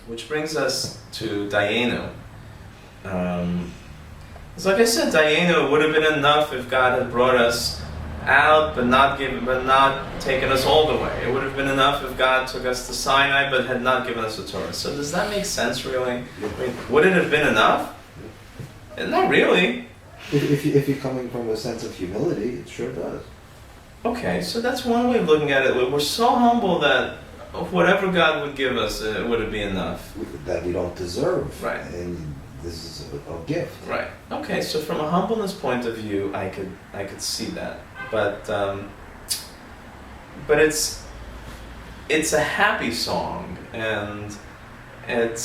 Which brings us to Dayenu. It's like I said, Dayenu would have been enough if God had brought us out, but not taken us all the way. It would have been enough if God took us to Sinai, but had not given us the Torah. So does that make sense, really? I mean, would it have been enough? Not really. If you're coming from a sense of humility, it sure does. Okay, so that's one way of looking at it. We're so humble that whatever God would give us, it would be enough. That we don't deserve. Right. And this is a gift. Right. Okay, so from a humbleness point of view, I could see that. But it's a happy song, and it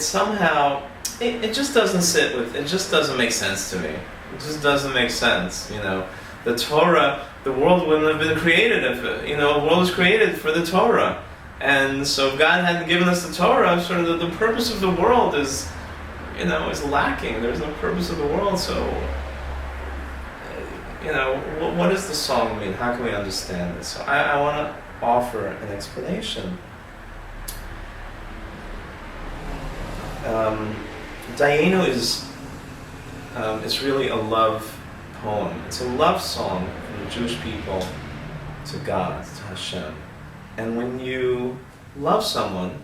somehow it just doesn't sit with, it just doesn't make sense to me. It just doesn't make sense, you know. The Torah, the world wouldn't have been created if, the world was created for the Torah. And so if God hadn't given us the Torah, sort of the purpose of the world is lacking. There's no purpose of the world, so, what does the song mean? How can we understand it? So I want to offer an explanation. Dayenu is really a love poem. It's a love song from the Jewish people to God, to Hashem. And when you love someone,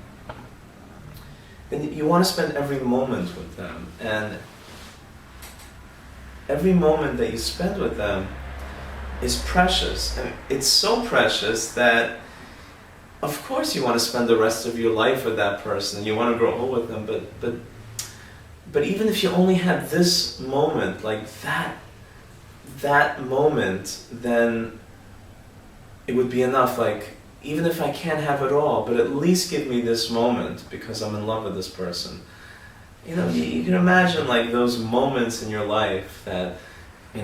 then you want to spend every moment with them. And every moment that you spend with them is precious. And it's so precious that, of course, you want to spend the rest of your life with that person. You want to grow old with them. But even if you only had this moment, like that moment, then it would be enough. Like, even if I can't have it all, but at least give me this moment because I'm in love with this person. You can imagine like those moments in your life that, you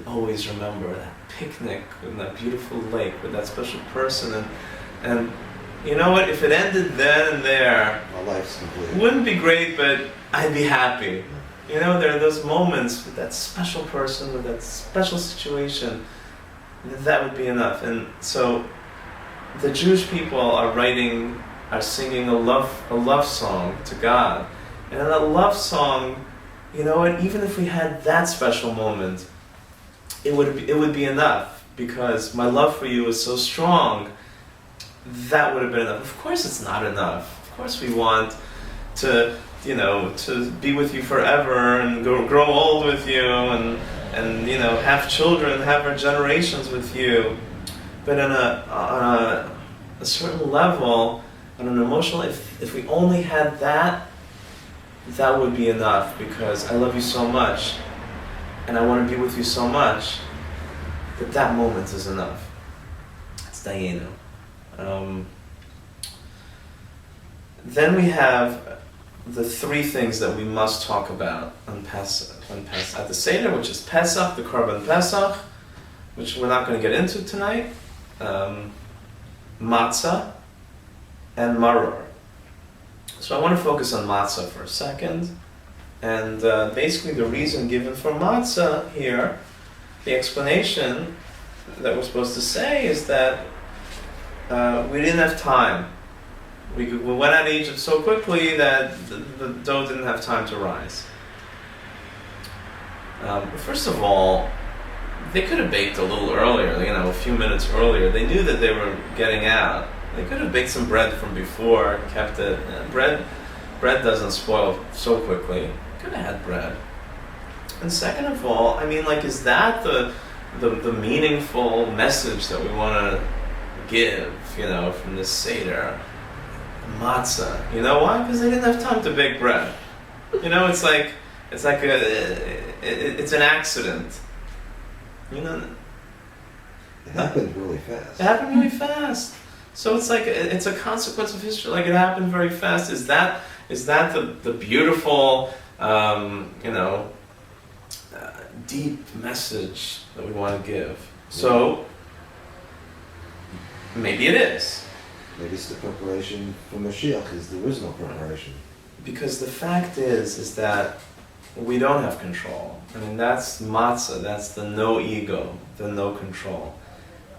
always remember that picnic in that beautiful lake with that special person, and you know what, if it ended then and there, my life's complete. It wouldn't be great, but I'd be happy. There are those moments with that special person, with that special situation, that would be enough. And so the Jewish people are singing a love song to God. And in that love song, even if we had that special moment, it would be enough, because my love for you is so strong. That would have been enough. Of course it's not enough. Of course we want to be with you forever and grow old with you and have children, have our generations with you. But on a certain level, on an emotional, if we only had that would be enough, because I love you so much and I want to be with you so much that moment is enough. It's Dayenu. Then we have the three things that we must talk about on Pesach, at the Seder, which is Pesach, the Korban Pesach, which we're not going to get into tonight, Matzah, and Maror. So I want to focus on Matzah for a second, and basically the reason given for Matzah here, the explanation that we're supposed to say is that we didn't have time. We went out of Egypt so quickly that the dough didn't have time to rise. First of all, they could have baked a little earlier, a few minutes earlier. They knew that they were getting out. They could have baked some bread from before, kept it. Bread doesn't spoil so quickly. Could have had bread. And second of all, is that the meaningful message that we want to give, from this Seder? Matzah. You know why? Because they didn't have time to bake bread. It's an accident. It happened really fast. It happened really fast. So it's like it's a consequence of history. Like, it happened very fast. Is that the beautiful, deep message that we want to give? So maybe it is. Maybe it's the preparation for Mashiach, because there is no preparation. Because the fact is that we don't have control. That's matzah, that's the no ego, the no control.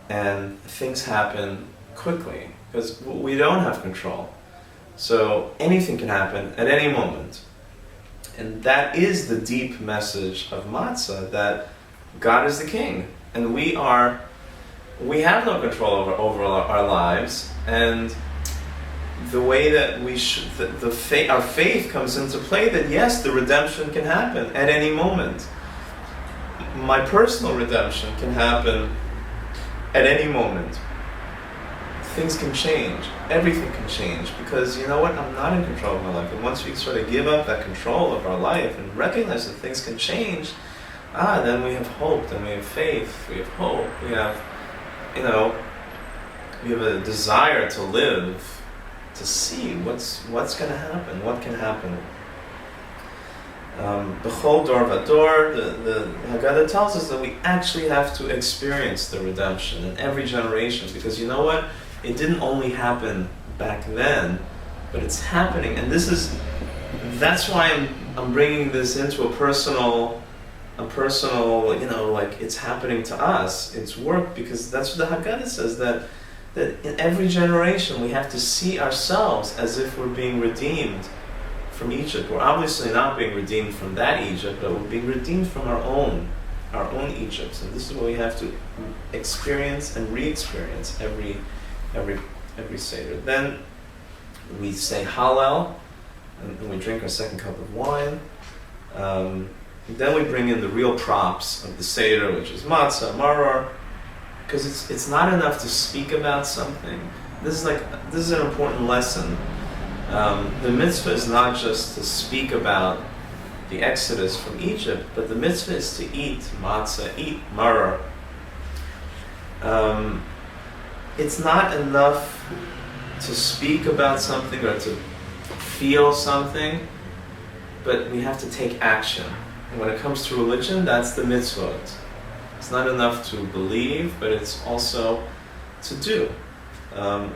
And things happen quickly, because we don't have control. So anything can happen at any moment. And that is the deep message of matzah, that God is the king. And we have no control over our lives. And the way that our faith comes into play, that yes, the redemption can happen at any moment. My personal redemption can happen at any moment. Things can change. Everything can change. Because you know what? I'm not in control of my life. And once we sort of give up that control of our life and recognize that things can change, then we have hope, then we have faith, we have hope, we have, we have a desire to live, to see what's going to happen, what can happen. B'chol dor vador, the Haggadah tells us that we actually have to experience the redemption in every generation, because you know what? It didn't only happen back then, but it's happening, and that's why I'm bringing this into a personal, like it's happening to us. It's work, because that's what the Haggadah says, that in every generation we have to see ourselves as if we're being redeemed from Egypt. We're obviously not being redeemed from that Egypt, but we're being redeemed from our own Egypts. And this is what we have to experience and re-experience every Seder. Then we say Hallel, and we drink our second cup of wine. Then we bring in the real props of the Seder, which is matzah, maror, because it's not enough to speak about something. This is an important lesson. The mitzvah is not just to speak about the exodus from Egypt, but the mitzvah is to eat matzah, eat maror. It's not enough to speak about something or to feel something, but we have to take action. And when it comes to religion, that's the mitzvot. It's not enough to believe, but it's also to do.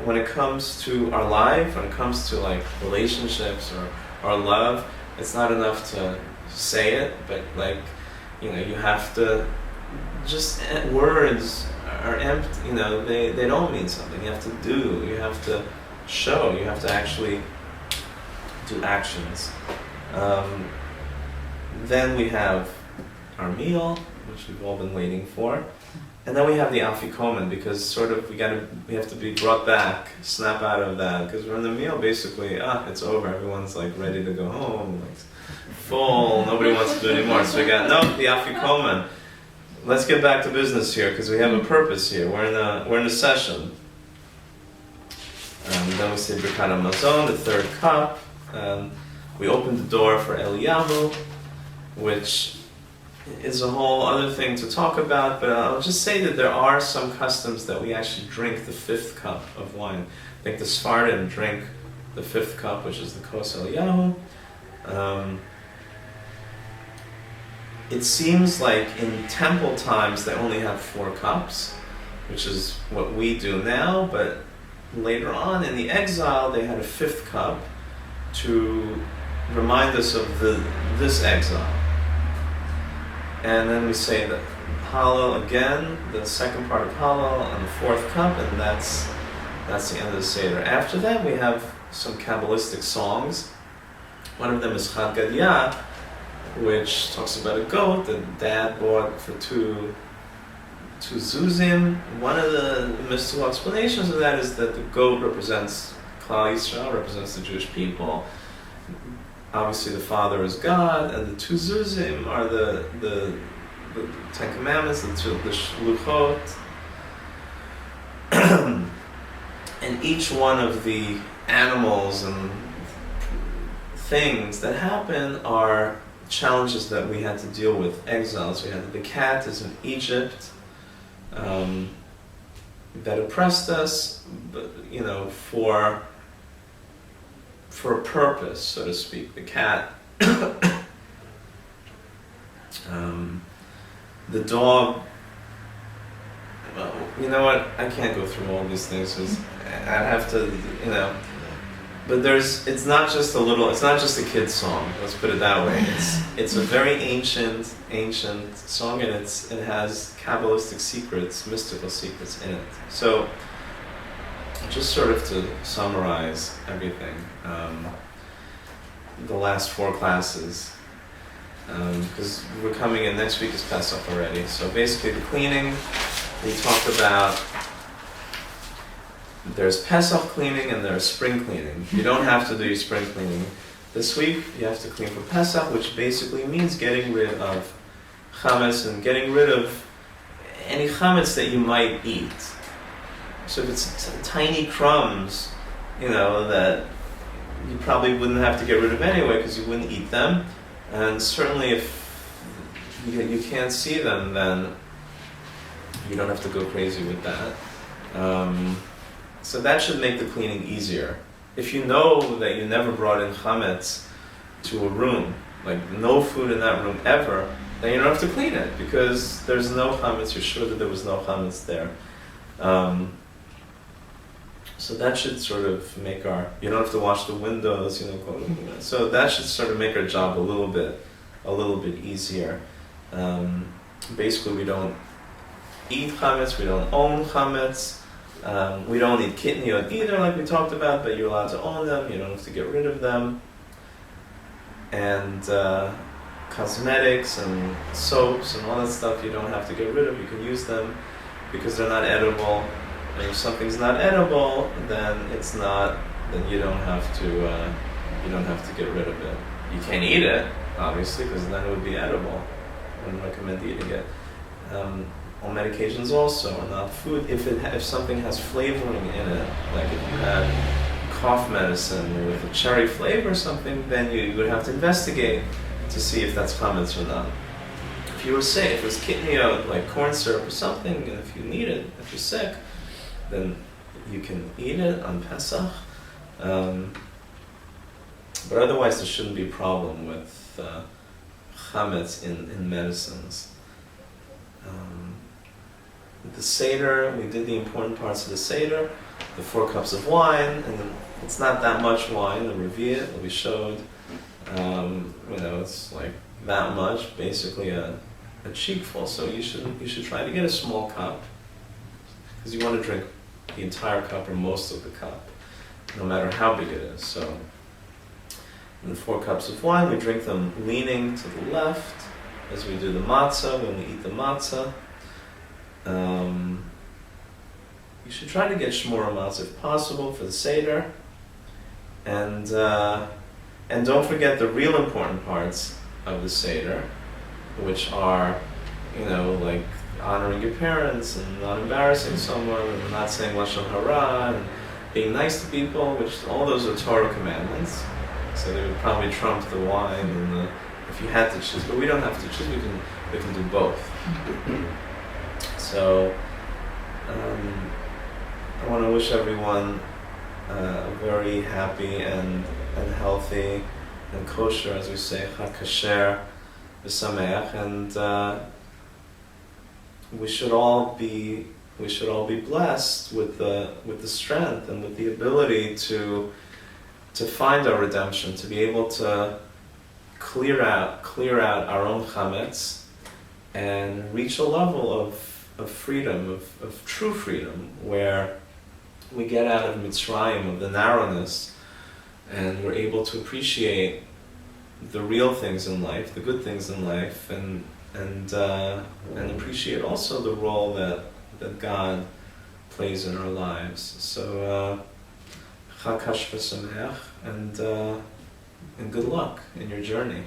When it comes to our life, when it comes to like relationships or our love, it's not enough to say it, but you have to, just words are empty, they don't mean something. You have to do, you have to show, you have to actually do actions. Then we have our meal, which we've all been waiting for. And then we have the afikomen, because sort of we have to be brought back, snap out of that, because we're in the meal, basically, it's over, everyone's like ready to go home, like full, nobody wants to do it anymore. So we got, the afikomen. Let's get back to business here, because we have a purpose here. We're in a session. Then we say Birkat HaMazon, the third cup. We open the door for Eliyahu, which is a whole other thing to talk about, but I'll just say that there are some customs that we actually drink the fifth cup of wine. I think the Sephardim drink the fifth cup, which is the Kos Eliyahu. It seems like in temple times they only have 4 cups, which is what we do now, but later on in the exile they had a 5th cup to remind us of this exile. And then we say that Hallel again, the second part of Hallel, on the 4th cup, and that's the end of the Seder. After that we have some Kabbalistic songs. One of them is Haggadah, which talks about a goat that Dad bought for two zuzim. One of the mystical explanations of that is that the goat represents Klal Yisrael, represents the Jewish people. Obviously the Father is God, and the 2 zuzim are the Ten Commandments, the Shluchot. And each one of the animals and things that happen are challenges that we had to deal with, exiles. We had the cat is in Egypt, that oppressed us, but for a purpose, so to speak. The cat, the dog. Well, you know what? I can't go through all these things because I'd have to, But it's not just a kid's song. Let's put it that way. It's a very ancient song, and it has Kabbalistic secrets, mystical secrets in it. So just sort of to summarize everything, the last 4 classes, because we're coming in, next week is Pesach already. So basically the cleaning, we talked about, there's Pesach cleaning and there's spring cleaning. You don't have to do your spring cleaning this week. You have to clean for Pesach, which basically means getting rid of chametz and getting rid of any chametz that you might eat. So if it's tiny crumbs, that you probably wouldn't have to get rid of anyway because you wouldn't eat them. And certainly if you can't see them, then you don't have to go crazy with that. So that should make the cleaning easier. If you know that you never brought in chametz to a room, like no food in that room ever, then you don't have to clean it because there's no chametz, you're sure that there was no chametz there. So that should sort of make you don't have to wash the windows, so that should sort of make our job a little bit easier. Basically we don't eat chametz, we don't own chametz, we don't eat kitniot either, like we talked about, but you're allowed to own them, you don't have to get rid of them. And cosmetics and soaps and all that stuff you don't have to get rid of, you can use them because they're not edible. And if something's not edible, then you don't have to get rid of it. You can't eat it, obviously, because then it would be edible. I wouldn't recommend eating it. All medications also are not food. If something has flavoring in it, like if you had cough medicine with a cherry flavor or something, then you would have to investigate to see if that's chametz or not. If you were sick, if it was kitniot, like corn syrup or something, and if you need it, if you're sick, then you can eat it on Pesach. But otherwise there shouldn't be a problem with chametz in medicines. The Seder, we did the important parts of the Seder, the 4 cups of wine, and it's not that much wine, the Revi'ah that we showed. It's like that much, basically a cheekful, so you should try to get a small cup, because you want to drink the entire cup or most of the cup, no matter how big it is. So, in the 4 cups of wine, we drink them leaning to the left, as we do the matzah, when we eat the matzah. You should try to get shmur matzah if possible for the Seder. And don't forget the real important parts of the Seder, which are, like honoring your parents and not embarrassing someone and not saying lashon hara and being nice to people, which all those are Torah commandments. So they would probably trump the wine and if you had to choose, but we don't have to choose. We can do both. So I want to wish everyone a very happy and healthy and kosher, as we say, Chag Kasher v'Sameach, and we should all be blessed with the strength and with the ability to find our redemption, to be able to clear out our own chametz and reach a level of freedom, of true freedom, where we get out of Mitzrayim, of the narrowness, and we're able to appreciate the real things in life, the good things in life, and appreciate also the role that God plays in our lives. So, Chag Sameach, and good luck in your journey.